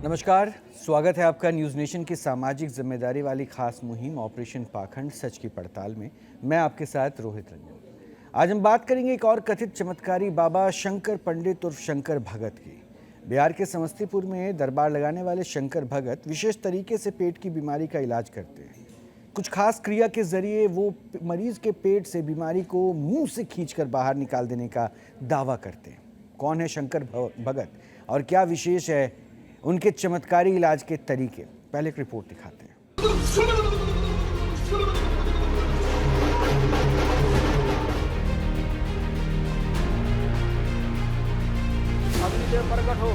नमस्कार, स्वागत है आपका न्यूज़ नेशन की सामाजिक जिम्मेदारी वाली खास मुहिम ऑपरेशन पाखंड सच की पड़ताल में। मैं आपके साथ रोहित रंजन। आज हम बात करेंगे एक और कथित चमत्कारी बाबा शंकर पंडित उर्फ शंकर भगत की। बिहार के समस्तीपुर में दरबार लगाने वाले शंकर भगत विशेष तरीके से पेट की बीमारी का इलाज करते हैं। कुछ खास क्रिया के जरिए वो मरीज के पेट से बीमारी को मुंह से खींचकर बाहर निकाल देने का दावा करते हैं। कौन है शंकर भगत और क्या विशेष है उनके चमत्कारी इलाज के तरीके? पहले एक रिपोर्ट दिखाते हैं। अग्निदेव प्रकट हो।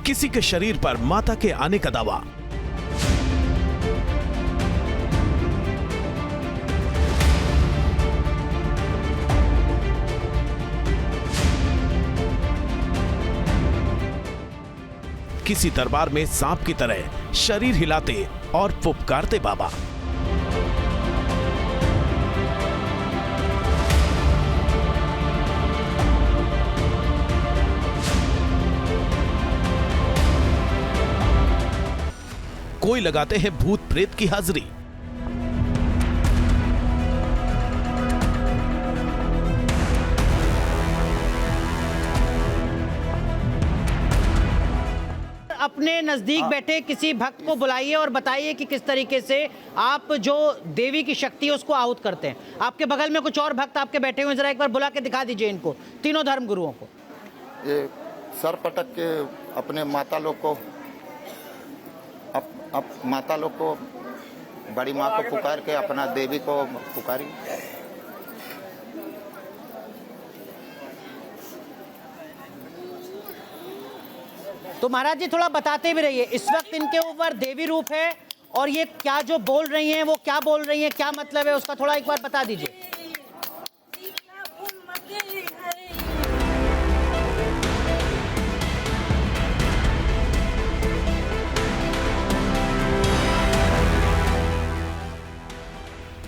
किसी के शरीर पर माता के आने का दावा, किसी दरबार में सांप की तरह शरीर हिलाते और फुफकारते बाबा। कोई लगाते हैं भूत प्रेत की हाजिरी। अपने नजदीक बैठे किसी भक्त को बुलाइए और बताइए कि किस तरीके से आप जो देवी की शक्ति है उसको आहूत करते हैं। आपके बगल में कुछ और भक्त आपके बैठे हुए, जरा एक बार बुला के दिखा दीजिए इनको, तीनों धर्म गुरुओं को। ये सर पटक के अपने माता लोग को माता लोग को, बड़ी माँ को पुकार के अपना देवी को पुकारी। तो महाराज जी थोड़ा बताते भी रहिए, इस वक्त इनके ऊपर देवी रूप है और ये क्या जो बोल रही हैं वो क्या बोल रही हैं, क्या मतलब है उसका थोड़ा एक बार बता दीजिए।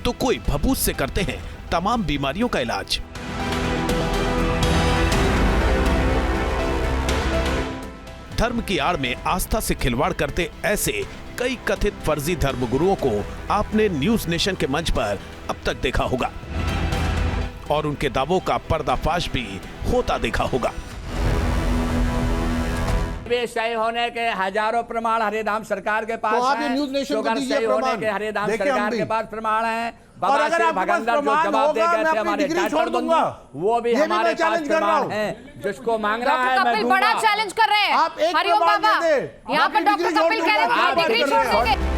तो कोई भभूत से करते हैं तमाम बीमारियों का इलाज। धर्म की आड़ में आस्था से खिलवाड़ करते ऐसे कई कथित फर्जी धर्मगुरुओं को आपने न्यूज नेशन के मंच पर अब तक देखा होगा और उनके दावों का पर्दाफाश भी होता देखा होगा। सही होने के हजारों प्रमाण हरिधाम सरकार के पास तो न्यूज नेशन को दीजिए सही होने के हरिधाम सरकार के पास प्रमाण है। बाबा श्री भगंदर जो जवाब दे गए थे हमारे छोड़ दूंगा, वो भी हमारे पास प्रमाण है। जिसको मांगना है मैं दूंगा। बड़ा चैलेंज कर रहे हैं आप एक हरिओम बाबा। यहाँ पर डॉक्टर कपिल कह रहे हैं डिग्री छोड़ देंगे।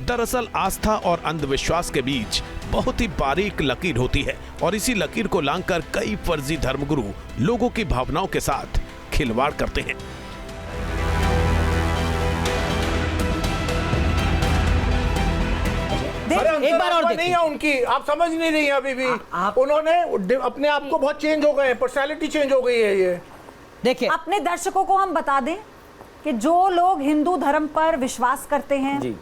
दरअसल आस्था और अंधविश्वास के बीच बहुत ही बारीक लकीर होती है और इसी लकीर को लांघकर कई फर्जी धर्मगुरु लोगों की भावनाओं के साथ खिलवाड़ करते हैं। एक बार और नहीं है उनकी, आप समझ नहीं रही हैं अभी भी। उन्होंने अपने आप को बहुत चेंज हो गए, पर्सनालिटी चेंज हो गई है। ये देखिए, अपने दर्शकों को हम बता दें कि जो लोग हिंदू धर्म पर विश्वास करते हैं जी,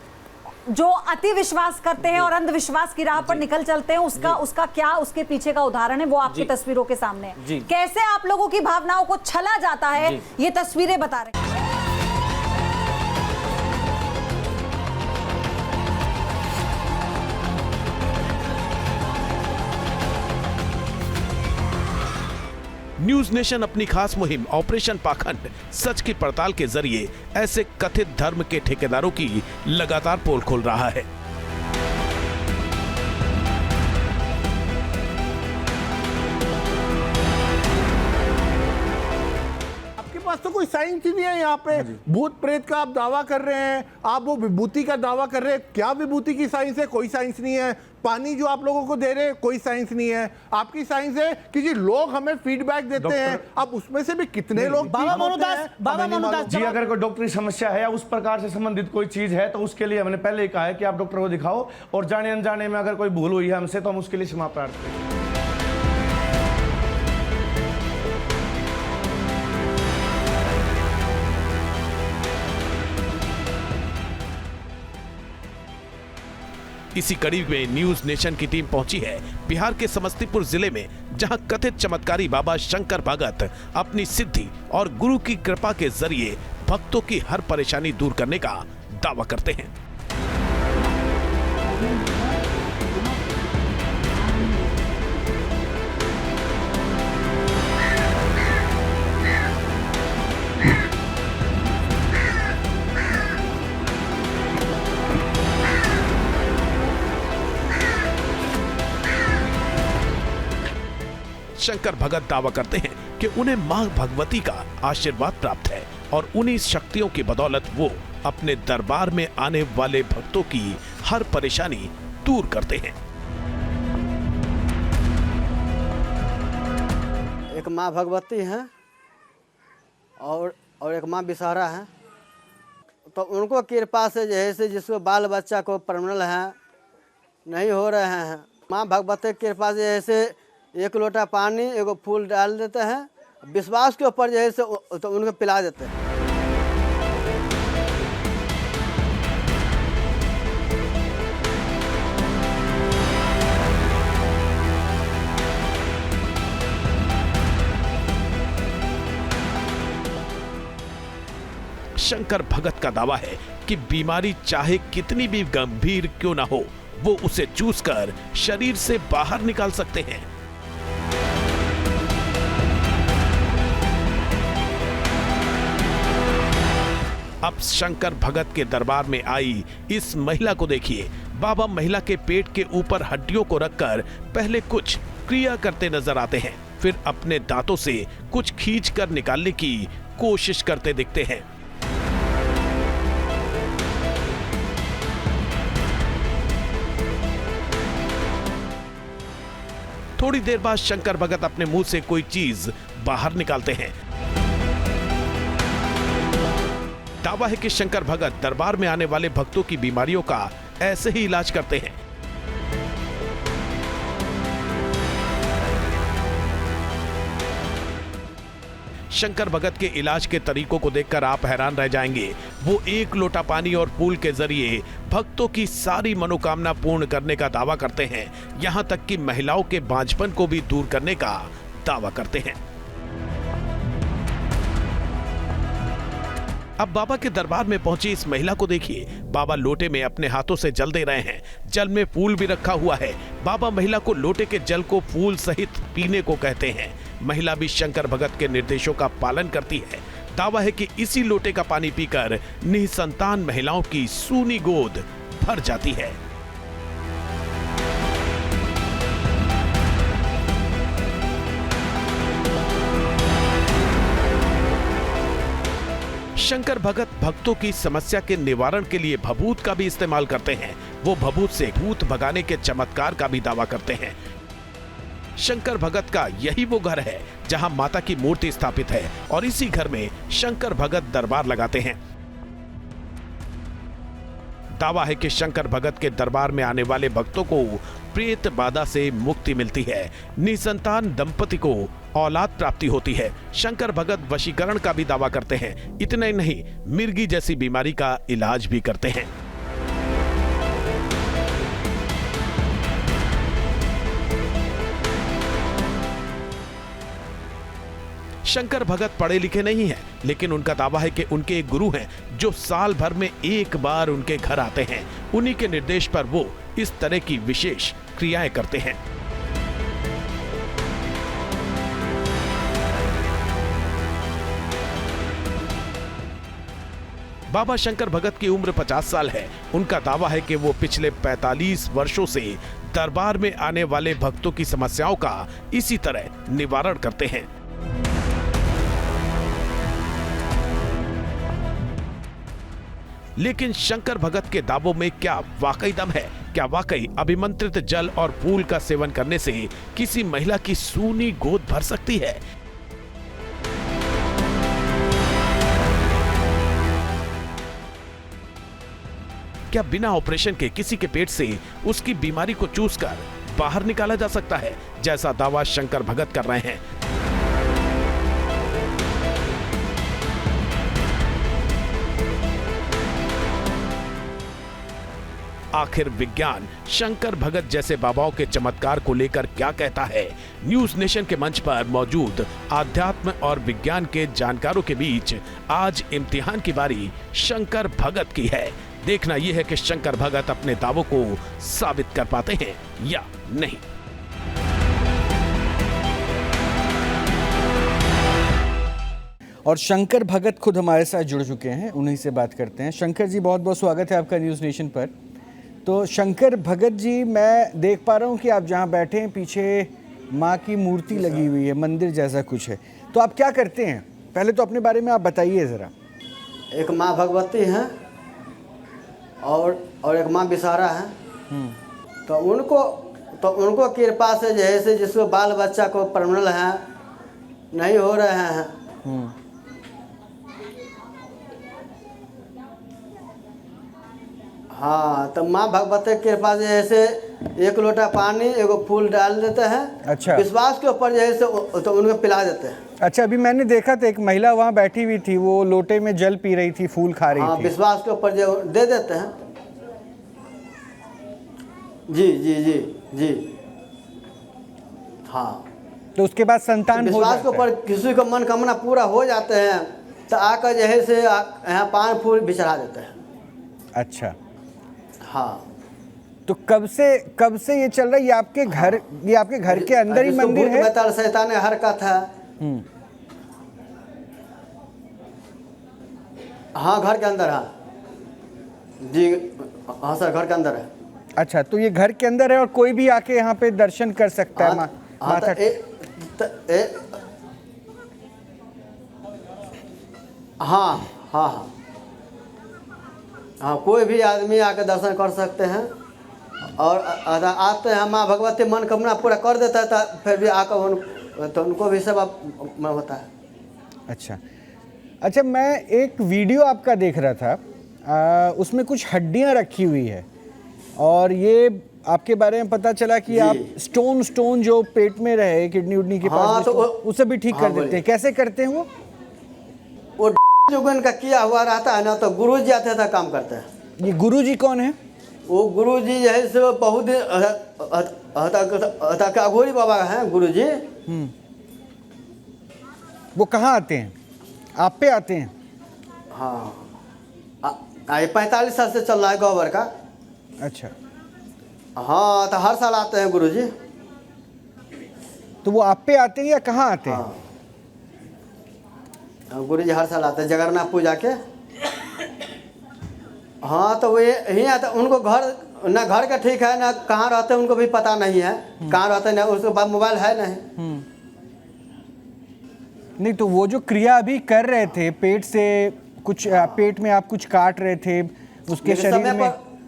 जो अति विश्वास करते हैं और अंधविश्वास की राह पर निकल चलते हैं, उसका क्या उसके पीछे का उदाहरण है वो आपकी तस्वीरों के सामने है। कैसे आप लोगों की भावनाओं को छला जाता है ये तस्वीरें बता रहे हैं। न्यूज नेशन अपनी खास मुहिम ऑपरेशन पाखंड सच की पड़ताल के जरिए ऐसे कथित धर्म के ठेकेदारों की लगातार पोल खोल रहा है। आपके पास तो कोई साइंस ही नहीं है। यहाँ पे भूत प्रेत का आप दावा कर रहे हैं, आप वो विभूति का दावा कर रहे हैं। क्या विभूति की साइंस है? कोई साइंस नहीं है। पानी जो आप लोगों को दे रहे हैं कोई साइंस नहीं है। आपकी साइंस है कि जी लोग हमें फीडबैक देते हैं, अब उसमें से भी कितने लोग बाबा मोनूदास जी, अगर कोई डॉक्टरी समस्या है या उस प्रकार से संबंधित कोई चीज है तो उसके लिए हमने पहले ही कहा है कि आप डॉक्टर को दिखाओ, और जाने अनजाने में अगर कोई भूल हुई है हमसे तो हम उसके लिए क्षमा प्रार्थना करें। इसी कड़ी में न्यूज नेशन की टीम पहुंची है बिहार के समस्तीपुर जिले में, जहां कथित चमत्कारी बाबा शंकर भगत अपनी सिद्धि और गुरु की कृपा के जरिए भक्तों की हर परेशानी दूर करने का दावा करते हैं। शंकर भगत दावा करते हैं कि उन्हें मां भगवती का आशीर्वाद प्राप्त है और उन्हीं शक्तियों की बदौलत वो अपने दरबार में आने वाले भक्तों की हर परेशानी दूर करते हैं। एक मां भगवती है और एक मां विषहरा है, तो उनको कृपा से जैसे जिसको बाल बच्चा को प्रॉब्लम है नहीं हो रहे हैं, मां भगवती की कृपा से जैसे एक लोटा पानी एगो फूल डाल देते हैं, विश्वास के ऊपर जैसे तो उनको पिला देते हैं। शंकर भगत का दावा है कि बीमारी चाहे कितनी भी गंभीर क्यों ना हो, वो उसे चूसकर शरीर से बाहर निकाल सकते हैं। अब शंकर भगत के दरबार में आई इस महिला को देखिए। बाबा महिला के पेट के ऊपर हड्डियों को रखकर पहले कुछ क्रिया करते नजर आते हैं, फिर अपने दांतों से कुछ खींचकर निकालने की कोशिश करते दिखते हैं। थोड़ी देर बाद शंकर भगत अपने मुंह से कोई चीज बाहर निकालते हैं। दावा है कि शंकर भगत दरबार में आने वाले भक्तों की बीमारियों का ऐसे ही इलाज करते हैं। शंकर भगत के इलाज के तरीकों को देखकर आप हैरान रह जाएंगे। वो एक लोटा पानी और फूल के जरिए भक्तों की सारी मनोकामना पूर्ण करने का दावा करते हैं, यहां तक कि महिलाओं के बांझपन को भी दूर करने का दावा करते हैं। अब बाबा के दरबार में पहुंची इस महिला को देखिए। बाबा लोटे में अपने हाथों से जल दे रहे हैं, जल में फूल भी रखा हुआ है। बाबा महिला को लोटे के जल को फूल सहित पीने को कहते हैं। महिला भी शंकर भगत के निर्देशों का पालन करती है। दावा है कि इसी लोटे का पानी पीकर निसंतान महिलाओं की सूनी गोद भर जाती है। शंकर भगत भक्तों की समस्या के निवारण के लिए भभूत का भी इस्तेमाल करते हैं। वो भभूत से भूत भगाने के चमत्कार का भी दावा करते हैं। शंकर भगत का यही वो घर है जहां माता की मूर्ति स्थापित है और इसी घर में शंकर भगत दरबार लगाते हैं। दावा है कि शंकर भगत के दरबार में आने वाले भक्तों को प्रेत बाधा से मुक्ति मिलती है। निसंतान दंपति को औलाद प्राप्ति होती है। शंकर भगत वशीकरण का भी दावा करते हैं। इतना ही नहीं, मिर्गी जैसी बीमारी का इलाज भी करते हैं। शंकर भगत पढ़े लिखे नहीं हैं, लेकिन उनका दावा है कि उनके एक गुरु हैं जो साल भर में एक बार उनके घर आते हैं। उन्हीं के निर्देश पर वो इस तरह की विशेष क्रियाएं करते हैं। बाबा शंकर भगत की उम्र 50 साल है। उनका दावा है कि वो पिछले 45 वर्षों से दरबार में आने वाले भक्तों की समस्याओं का इसी तरह निवारण करते हैं। लेकिन शंकर भगत के दावों में क्या वाकई दम है? क्या वाकई अभिमंत्रित जल और फूल का सेवन करने से किसी महिला की सूनी गोद भर सकती है? क्या बिना ऑपरेशन के किसी के पेट से उसकी बीमारी को चूसकर बाहर निकाला जा सकता है, जैसा दावा शंकर भगत कर रहे हैं? आखिर विज्ञान शंकर भगत जैसे बाबाओं के चमत्कार को लेकर क्या कहता है? न्यूज नेशन के मंच पर मौजूद आध्यात्म और विज्ञान के जानकारों के बीच आज इम्तिहान की बारी शंकर भगत की है। देखना यह है कि शंकर भगत अपने दावों को साबित कर पाते हैं या नहीं। और शंकर भगत खुद हमारे साथ जुड़ चुके हैं, उन्हीं से बात करते हैं। शंकर जी, बहुत बहुत स्वागत है आपका न्यूज़ नेशन पर। तो शंकर भगत जी, मैं देख पा रहा हूँ कि आप जहाँ बैठे हैं पीछे माँ की मूर्ति लगी हुई है, मंदिर जैसा कुछ है, तो आप क्या करते हैं? पहले तो अपने बारे में आप बताइए ज़रा। एक माँ भगवती हैं और एक माँ विषहारा है। तो उनको कृपा से जैसे जिसको बाल बच्चा को प्रमल है नहीं हो रहे हैं। हाँ, तो माँ भगवती की कृपा से जैसे एक लोटा पानी एगो फूल डाल देते हैं। अच्छा। विश्वास के ऊपर जैसे तो उनको पिला देते हैं। अच्छा, अभी मैंने देखा था एक महिला वहाँ बैठी हुई थी, वो लोटे में जल पी रही थी, फूल खा रही थी। विश्वास के ऊपर जो दे देते हैं। जी जी जी जी हाँ, तो उसके बाद संतान हो जाता है। विश्वास के ऊपर किसी को मनोकामना पूरा हो जाते हैं तो आकर जैसे यहाँ पान फूल भी चढ़ा देते हैं। अच्छा, हाँ। तो कब से ये चल रहा है? ये आपके घर, ये आपके घर के अंदर ही मंदिर है? भूत शैतान हरकत है। हाँ, घर के अंदर है जी। हाँ सर, घर के अंदर है। अच्छा, तो ये घर के अंदर है और कोई भी आके यहाँ पे दर्शन कर सकता है? माता हाँ हाँ हाँ हाँ, कोई भी आदमी आके दर्शन कर सकते हैं। और आते हैं, माँ भगवती मनोकामना पूरा कर देता है तो फिर भी आकर तो उनको भी सब होता है। अच्छा अच्छा, मैं एक वीडियो आपका देख रहा था, उसमें कुछ हड्डियां रखी हुई है और ये आपके बारे में पता चला कि आप स्टोन जो पेट में रहे किडनी उडनी के पास, तो उसे भी ठीक कर देते हैं। कैसे करते हैं वो जो उनका किया हुआ रहता है ना, तो गुरुजी आते थे काम करते हैं। ये गुरुजी कौन है? वो गुरुजी जो है सो बहुत अघोरी बाबा हैं गुरुजी। वो कहाँ आते हैं? आप पे आते हैं? हाँ, 45 साल से चल रहा है गोबर का। अच्छा, हाँ, तो हर साल आते हैं गुरुजी। तो वो आप पे आते हैं या कहाँ आते हैं? हाँ, गुरुजी हर साल आते हैं जगन्नाथ पूजा के। हाँ, तो वो यहीं आता। उनको घर ना घर का ठीक है ना कहाँ रहते हैं उनको भी पता नहीं है, कहाँ रहते हैं ना, उसके पास मोबाइल है नहीं। तो वो जो क्रिया अभी कर रहे थे, पेट से कुछ, पेट में आप कुछ काट रहे थे,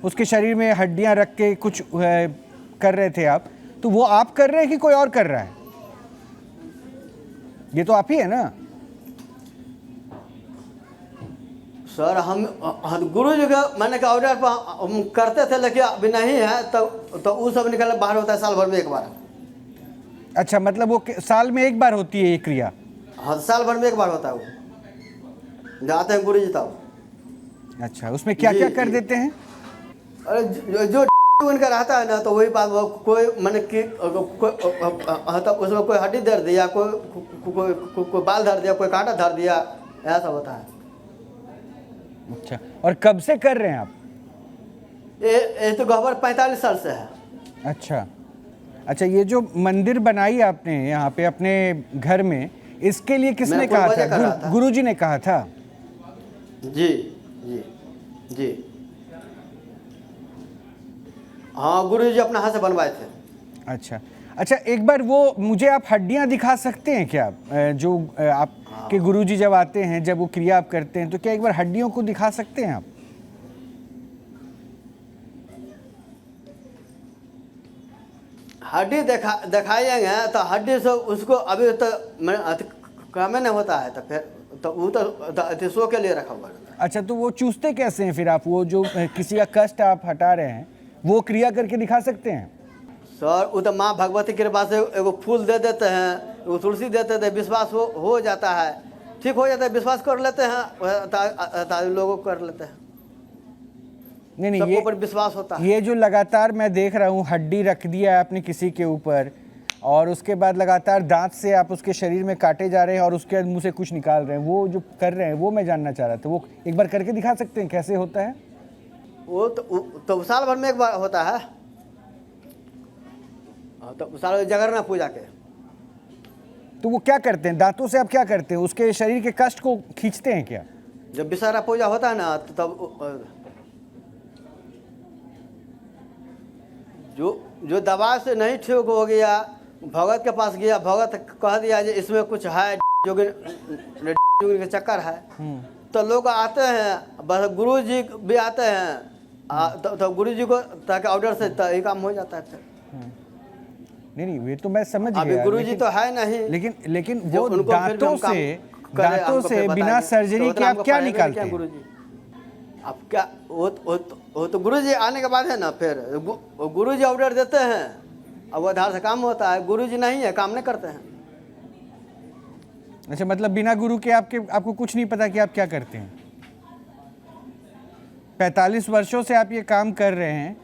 उसके शरीर में हड्डियां रख के कुछ कर रहे थे आप, तो वो आप कर रहे हैं कि कोई और कर रहा है? ये तो आप ही है ना सर? हम गुरु जी का मैंने का ऑर्डर पर करते थे, लेकिन अभी नहीं है तो वो सब निकल बाहर होता है साल भर में एक बार। अच्छा, मतलब वो साल में एक बार होती है ये क्रिया? हाँ, साल भर में एक बार होता है। वो जाते हैं गुरु जी तब। अच्छा, उसमें क्या क्या कर देते हैं? अरे जो उनका रहता है ना, तो वही बात, कोई मैंने उसमें कोई हड्डी धर दिया, कोई बाल धर दिया, कोई कांटा धर दिया, ऐसा होता है। अच्छा, और कब से कर रहे हैं आप? ये तो गोबर 45 साल से है। अच्छा अच्छा, ये जो मंदिर बनाई आपने यहाँ पे अपने घर में, इसके लिए किसने कहा था? गुरुजी ने कहा था? जी जी जी हाँ, गुरुजी अपने हाथ से बनवाए थे। अच्छा अच्छा, एक बार वो मुझे आप हड्डियां दिखा सकते हैं क्या? जो आपके गुरुजी जब आते हैं, जब वो क्रिया आप करते हैं, तो क्या एक बार हड्डियों को दिखा सकते हैं आप? हड्डी दिखाएंगे तो हड्डी से उसको अभी तो काम नहीं होता है, तो फिर तो वो तो शो के लिए रखा हुआ है। अच्छा, तो वो चूसते कैसे हैं फिर आप? वो जो किसी का कष्ट आप हटा रहे हैं, वो क्रिया करके दिखा सकते हैं? सर, वो तो माँ भगवती की कृपा से एगो फूल दे देते हैं, वो तुलसी देते थे, विश्वास हो जाता है, ठीक हो जाता है, विश्वास कर लेते हैं, लोगों कर लेते हैं। नहीं सबको ये ऊपर विश्वास होता है। ये जो लगातार मैं देख रहा हूँ हड्डी रख दिया है आपने किसी के ऊपर और उसके बाद लगातार दांत से आप उसके शरीर में काटे जा रहे हैं और उसके मुंह से कुछ निकाल रहे हैं, वो जो कर रहे हैं वो मैं जानना चाह रहा था, वो एक बार करके दिखा सकते हैं कैसे होता है? वो तो साल भर में एक बार होता है। तो साल जगरना पूजा के। तो वो क्या करते हैं दांतों से? आप क्या करते हैं? उसके शरीर के कष्ट को खींचते हैं क्या? जब विषहरा पूजा होता है ना तो तब जो दवा से नहीं ठीक हो गया, भगत के पास गया, भगत कह दिया जे इसमें कुछ है जोगिन के चक्कर है, तो लोग आते हैं, बस गुरु जी भी आते हैं, तो गुरु जी को ताकि ऑर्डर से ये काम हो जाता है। नहीं वे तो मैं समझ अभी गया, गुरु जी तो है नहीं, लेकिन वो दांतों से बिना सर्जरी के आप क्या निकालते हैं? गुरु जी अब क्या वो तो गुरु जी आने के बाद है ना, फिर गुरु जी ऑर्डर देते हैं, अब वो आधार से काम होता है। गुरु जी नहीं है, काम नहीं करते हैं। अच्छा, मतलब बिना गुरु के आपको कुछ नहीं पता कि आप क्या करते हैं? 45 वर्षों से आप ये काम कर रहे हैं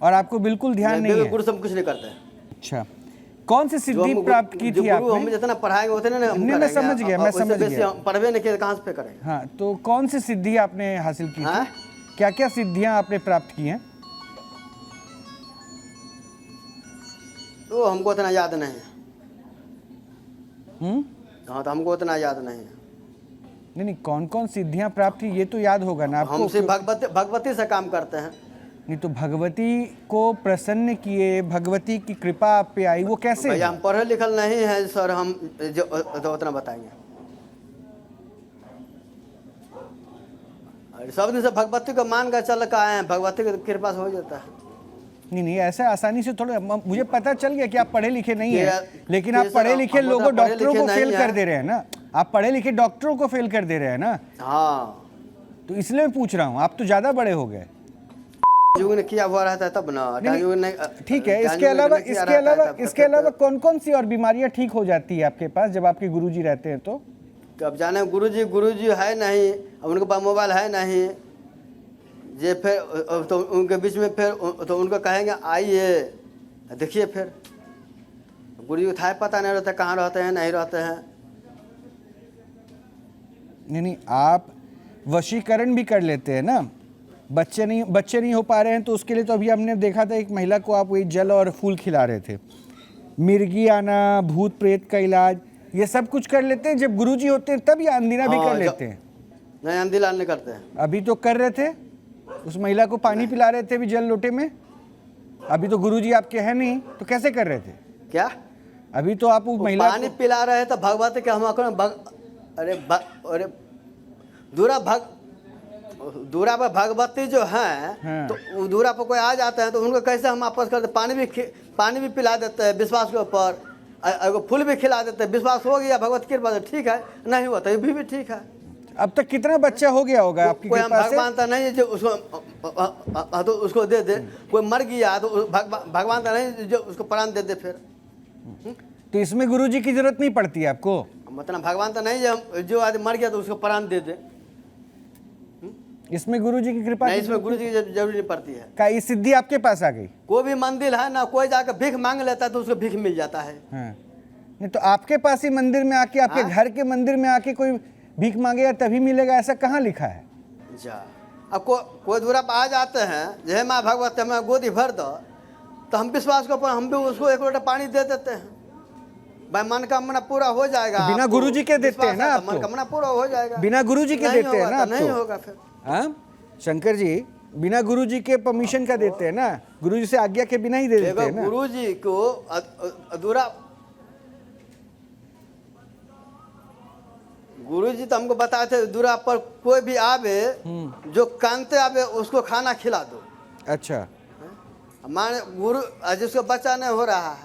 और आपको बिल्कुल ध्यान नहीं है? गुरु से हम कुछ नहीं करते हैं। अच्छा, कौन सी सिद्धि प्राप्त की थी आपने? हम जितना पढ़ाएंगे उतने ना हम करेंगे। मैं समझ गया। पढ़वे नहीं किया, कहाँ से करेंगे? हाँ, तो कौन सी सिद्धि आपने हासिल की थी? क्या क्या सिद्धियां आपने प्राप्त की हैं? तो हमको उतना याद नहीं है। हाँ, तो हमको उतना याद नहीं है। नहीं, कौन कौन सिद्धियां प्राप्त की ये तो याद होगा ना आपको? हम सिर्फ भगवती से काम करते हैं। नहीं तो भगवती को प्रसन्न किए, भगवती की कृपा आप पे आई, वो कैसे? भैया हम पढ़े लिखल नहीं है सर, हम जो तो उतना बताएंगे। सब दिन से भगवती को मान कर चल का आए हैं, भगवती की कृपा से हो जाता है। नहीं ऐसा आसानी से थोड़ा, मुझे पता चल गया कि आप पढ़े लिखे नहीं हैं, लेकिन आप पढ़े लिखे लोगों डॉक्टरों को फेल कर दे रहे हैं ना। आप पढ़े लिखे डॉक्टरों को फेल कर दे रहे हैं ना। हाँ, तो इसलिए मैं पूछ रहा हूँ, आप तो ज्यादा बड़े हो गए। युग ने किया हुआ रहता है तब ना। ठीक है, इसके अलावा कौन कौन सी और बीमारियां ठीक हो जाती है आपके पास जब आपके गुरुजी रहते हैं? तो अब जाने गुरुजी है नहीं, अब उनके पास मोबाइल है नहीं, जे फिर तो उनके बीच में फिर तो उनको कहेंगे आइए देखिए, फिर गुरुजी को था पता नहीं रहता कहाँ रहते हैं नहीं रहते हैं। नहीं आप वशीकरण भी कर लेते हैं ना? बच्चे नहीं हो पा रहे हैं तो उसके लिए तो अभी हमने देखा था एक महिला को आप वही जल और फूल खिला रहे थे। मिर्गी आना, भूत प्रेत का इलाज, ये सब कुछ कर लेते हैं जब गुरुजी होते हैं तब, या अंधेरा भी कर लेते हैं? नहीं, अंधेरा नहीं करते हैं। अभी तो कर रहे थे, उस महिला को पानी पिला रहे थे भी जल लोटे में। अभी तो गुरुजी आपके हैं नहीं, तो कैसे कर रहे थे? क्या अभी तो आप उस महिला पानी पिला रहे थे भगवती के, हम अरे दूरा पर भगवती जो है, तो दूरा पर कोई आ जाते हैं तो उनको कैसे हम वापस करते? पानी भी पिला देते हैं विश्वास के ऊपर, फूल भी खिला देते हैं, विश्वास हो गया भगवत कृपा से ठीक है, नहीं हुआ तो ये भी ठीक है। अब तक कितना बच्चा हो गया होगा आपकी कोई कृपा से? भगवान तो नहीं जो उसको तो उसको दे दे, कोई मर गया तो भगवान तो नहीं जो उसको प्राण दे दे फिर। तो इसमें गुरुजी की जरूरत नहीं पड़ती है आपको? मतलब भगवान तो नहीं जो आदमी मर गया तो उसको प्राण दे दे, इसमें गुरुजी की कृपा नहीं, इसमें गुरुजी की जरूरत नहीं पड़ती है। क्या ये सिद्धि आपके पास आ गई? कोई भी मंदिर है ना, कोई जाकर भीख मांग लेता है तो उसको भीख मिल जाता है। नहीं तो आपके पास ही मंदिर में आके, आपके घर के मंदिर में आके कोई भीख मांगेगा तभी मिलेगा, ऐसा कहाँ लिखा है? जा अब कोई दूरा पर आ जाते हैं, जय माँ भगवती हमें गोदी भर दो, तो हम विश्वास को हम भी उसको एक लोटा पानी दे देते हैं, भाई मनोकामना पूरा हो जाएगा। बिना गुरुजी के देते हैं ना आपको? मनोकामना पूरा हो जाएगा बिना गुरुजी के देते हैं ना आपको? नहीं होगा फिर। हाँ शंकर जी, बिना गुरुजी के परमिशन का देते हैं ना? गुरुजी से आज्ञा के बिना ही दे देते हैं ना? गुरुजी को अधूरा, गुरुजी तो हमको बताते दूरा पर कोई भी आवे जो कांते आवे उसको खाना खिला दो। अच्छा, माने गुरु जिसको बच्चा नहीं हो रहा है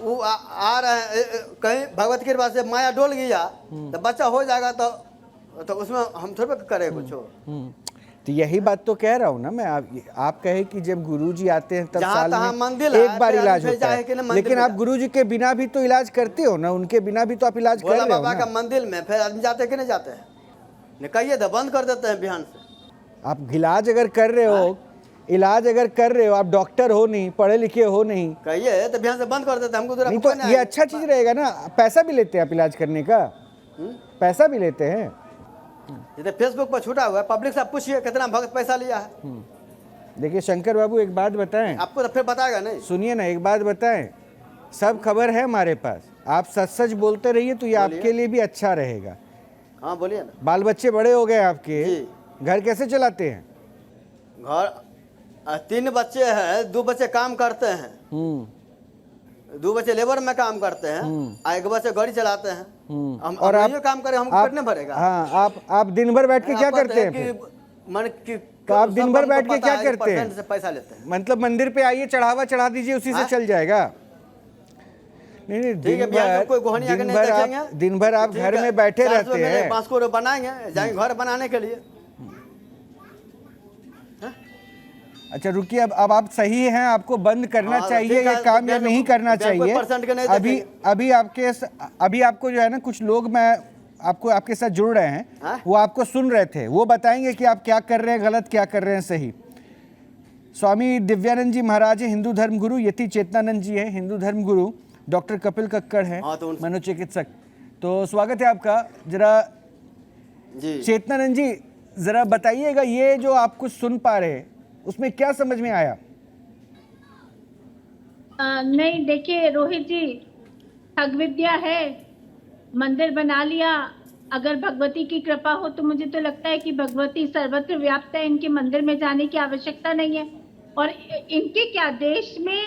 वो आ रहे हैं कहीं भगवत की कृपा से माया डोल गया तो बच्चा हो जाएगा, तो उसमें हम थोड़ा करें कुछ। तो यही बात तो कह रहा हूँ ना मैं, आप कहे कि जब गुरुजी आते हैं तब साल में मंदिर एक बार इलाज होता है, लेकिन आप गुरुजी के बिना भी तो इलाज करते हो ना, उनके बिना भी तो आप इलाज कर रहे हो ना। बाबा का मंदिर में फिर आदमी जाते कि नहीं जाते हैं? कहिए तो बंद कर देते हैं बिहान से। आप इलाज अगर कर रहे हो इलाज अगर कर रहे हो, आप डॉक्टर हो नहीं, पढ़े लिखे हो नहीं, कहिए तो बिहान से बंद कर देते, हमको नहीं तो ये अच्छा चीज रहेगा ना। पैसा भी लेते हैं आप इलाज करने का, पैसा भी लेते हैं। ये तो फेसबुक पर छूटा हुआ है, पब्लिक से पूछिए कितना भक्त पैसा लिया है। देखिए शंकर बाबू, एक बात बताएं, आपको तो फिर बताएगा नहीं। सुनिए ना, एक बात बताएं, सब खबर है हमारे पास, आप सच सच बोलते रहिए तो ये आपके लिए भी अच्छा रहेगा। हाँ बोलिए ना। बाल बच्चे बड़े हो गए आपके, जी। घर कैसे चलाते हैं? घर 3 बच्चे हैं, 2 बच्चे काम करते हैं, 2 बच्चे लेबर में काम करते हैं, 1 बच्चे गाड़ी चलाते हैं। हम और आप काम करें, हमको कितने भरेगा? हाँ, आप दिन भर बैठ के क्या करते हैं फिर? तो आप दिन भर बैठ के क्या करते हैं? से पैसा लेते हैं। मतलब मंदिर पे आइए, चढ़ावा चढ़ा दीजिए, उसी से चल जाएगा। नहीं, दिन भर आप घर में बैठे रहते हैं। 5 करोड़ बनाएंगे, जाएंगे घर बनाने के लिए। अच्छा रुकिए, अब आप सही हैं, आपको बंद करना चाहिए ये काम या नहीं करना चाहिए? अभी आपको जो है ना, कुछ लोग मैं आपको आपके साथ जुड़ रहे हैं, वो आपको सुन रहे थे, वो बताएंगे कि आप क्या कर रहे हैं गलत, क्या कर रहे हैं सही। स्वामी दिव्यानंद जी महाराज है हिंदू धर्म गुरु, यति चेतनानंद जी है हिंदू धर्म गुरु, डॉक्टर कपिल कक्कड़ है मनोचिकित्सक। तो स्वागत है आपका। जरा चेतनानंद जी जरा बताइएगा, ये जो आप कुछ सुन पा रहे हैं उसमें क्या समझ में आया? नहीं देखिए रोहित जी, ठग विद्या है, मंदिर बना लिया। अगर भगवती की कृपा हो तो मुझे तो लगता है कि भगवती सर्वत्र व्याप्त है, इनके मंदिर में जाने की आवश्यकता नहीं है। और इनके क्या, देश में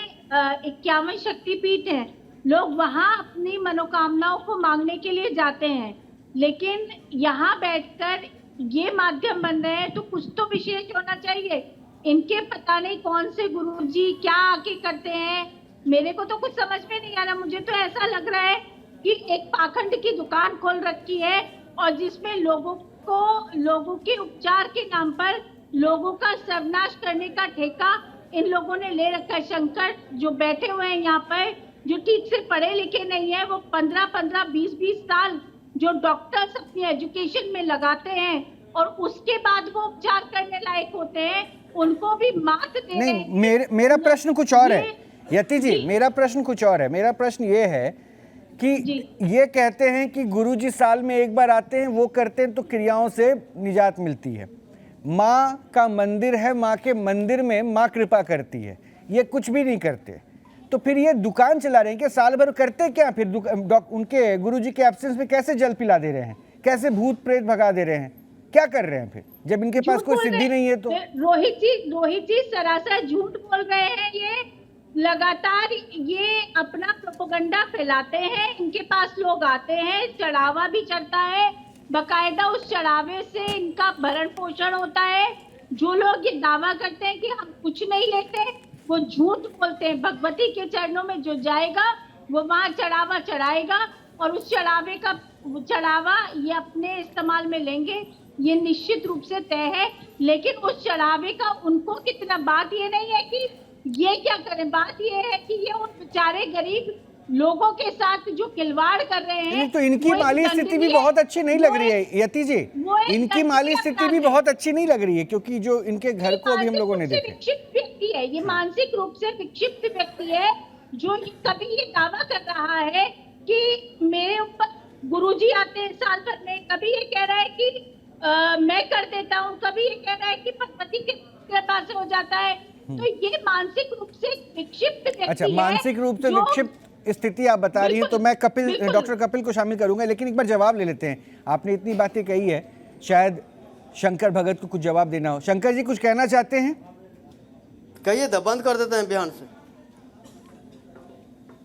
51 शक्तिपीठ हैं, लोग वहां अपनी मनोकामनाओं को मांगने के लिए जाते हैं, लेकिन यहाँ बैठकर ये माध्यम बन रहे हैं, तो कुछ तो विशेष होना चाहिए। इनके पता नहीं कौन से गुरुजी क्या आके करते हैं, मेरे को तो कुछ समझ में नहीं आ रहा। मुझे तो ऐसा लग रहा है कि एक पाखंड की दुकान खोल रखी है, और जिसमें लोगों के उपचार के नाम पर लोगों का सर्वनाश करने का ठेका इन लोगों ने ले रखा है। शंकर जो बैठे हुए हैं यहाँ पर, जो ठीक से पढ़े लिखे नहीं है, वो 15-15, 20-20 साल जो डॉक्टर्स अपनी एजुकेशन में लगाते हैं, और उसके बाद वो उपचार करने लायक होते हैं, उनको भी मात दे। नहीं, मेरा प्रश्न कुछ और है यति जी, मेरा प्रश्न कुछ और है। मेरा प्रश्न ये है कि ये कहते हैं कि गुरुजी साल में एक बार आते हैं, वो करते हैं तो क्रियाओं से निजात मिलती है। माँ का मंदिर है, माँ के मंदिर में माँ कृपा करती है, ये कुछ भी नहीं करते। तो फिर ये दुकान चला रहे हैं कि साल भर करते क्या? फिर उनके गुरुजी के एब्सेंस में कैसे जल पिला दे रहे हैं, कैसे भूत प्रेत भगा दे रहे हैं, क्या कर रहे हैं फिर, जब इनके पास कोई सिद्धि नहीं है? तो रोहित जी सरासर झूठ बोल रहे हैं। ये लगातार ये अपना प्रोपेगेंडा फैलाते हैं। इनके पास लोग आते हैं, चढ़ावा भी चढ़ता है, बकायदा उस चढ़ावे से इनका भरण पोषण होता है। जो लोग ये दावा करते हैं कि हम कुछ नहीं लेते, वो झूठ बोलते हैं। भगवती के चरणों में जो जाएगा वो वहाँ चढ़ावा चढ़ाएगा, और उस चढ़ावे का चढ़ावा ये अपने इस्तेमाल में लेंगे, ये निश्चित रूप से तय है। लेकिन उस चढ़ावे का उनको कितना, बात ये नहीं है कि ये क्या करें, बात ये है कि ये उन बेचारे गरीब लोगों के साथ जो खिलवाड़ कर रहे हैं। तो इनकी माली स्थिति भी बहुत अच्छी नहीं लग रही है यति जी, इनकी माली स्थिति भी बहुत अच्छी नहीं लग रही है, क्योंकि जो इनके घर को अभी हम लोगों ने देखा, विक्षिप्त व्यक्ति है ये, मानसिक रूप से विक्षिप्त व्यक्ति है, जो कभी ये दावा कर रहा है कि मेरे ऊपर गुरुजी आते हैं साल भर में, कभी ये कह रहा है कि मैं कर देता हूँ, कभी ये कह रहा है कि भगवती के कृपा से हो जाता है। तो ये मानसिक रूप से विक्षिप्त व्यक्ति है। अच्छा, मानसिक रूप से विक्षिप्त स्थिति आप बता रही हैं, तो मैं डॉक्टर कपिल को शामिल करूंगा, लेकिन एक बार जवाब ले लेते हैं। आपने इतनी बातें कही है, शायद शंकर भगत को कुछ जवाब देना हो। शंकर जी कुछ कहना चाहते हैं? कहिए, तो बंद कर देते हैं बिहान से।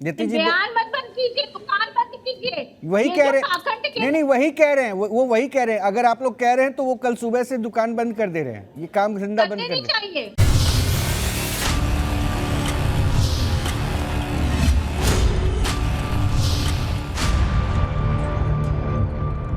बयान मत बंद कीजिए, दुकान बंद कीजिए। वही कह रहे हैं, नहीं वही कह रहे हैं, वो वही कह रहे हैं। अगर आप लोग कह रहे हैं तो वो कल सुबह से दुकान बंद कर दे रहे हैं, ये काम धंधा बंद कर दे।